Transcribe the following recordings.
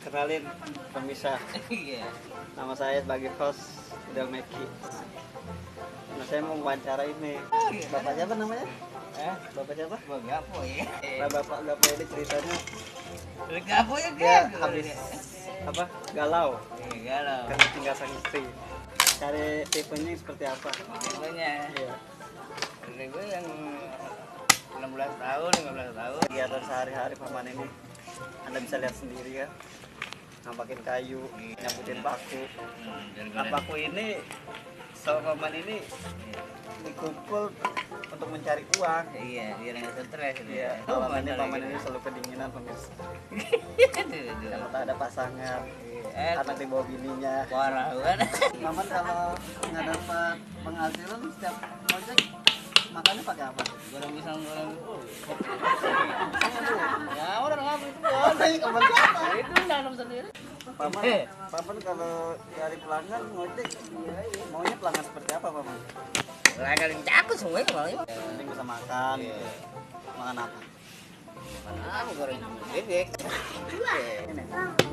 Kenalin pemirsa, Iya. nama saya sebagai host Del Meki. Nah, saya mau wawancara ini. Bapak siapa namanya? Bapak siapa? Gua gapo ya. Nah, Bapak Gapo ini ceritanya Gapo ya dia kan? habis apa? Galau Galau. karena tinggal sang istri. Cari tipenya seperti apa? Tipenya. Iya. Ini gue yang 16 tahun, 15 tahun. Kegiatan sehari-hari paman ini Anda bisa lihat sendiri kan, ngampakin kayu, nyabutin paku. Nah, paku ini sama paman ini dikumpul untuk mencari uang. Iya, biar nggak stres. Iya, paman ini selalu kedinginan pemirsa. Kalau tak ada pasangan, anak di bawah bininya. Parah kan? Paman kalau nggak dapat penghasilan setiap ojek makannya pakai apa? Goreng pisang goreng. Ya orang ngambil itu paman siapa? Itu nanam sendiri. Paman kalau cari pelanggan ngojek maunya pelanggan seperti apa paman? Pelanggan yang cakep semuanya maunya. Penting bisa makan. Makan apa? Mana goreng bebek.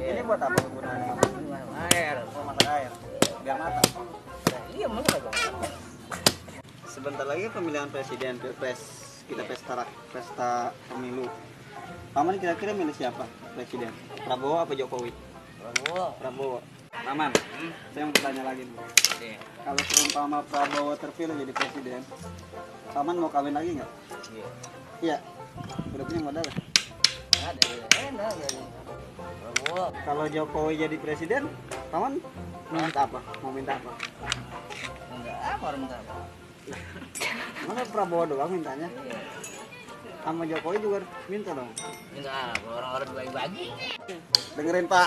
Ini buat apa kegunaannya paman? Air. Oh, masak air biar matang. Iya, mana dong? Sebentar lagi pemilihan presiden, pilpres, kita pesta pemilu. Paman kira-kira milih siapa presiden? Prabowo apa Jokowi? Prabowo. Paman, saya mau bertanya lagi nih. Iya. Kalau seumpama Prabowo terpilih jadi presiden, Paman mau kawin lagi nggak? Iya. Iya. Udah punya modal? Ada. Enak jadi. Prabowo. Kalau Jokowi jadi presiden, Paman minta apa? Mau minta apa? Enggak apa orang minta apa. Mana Prabowo doang mintanya? Iya. Sama Jokowi juga minta dong. Minta apa? Orang-orang bagi-bagi. Dengerin Pak.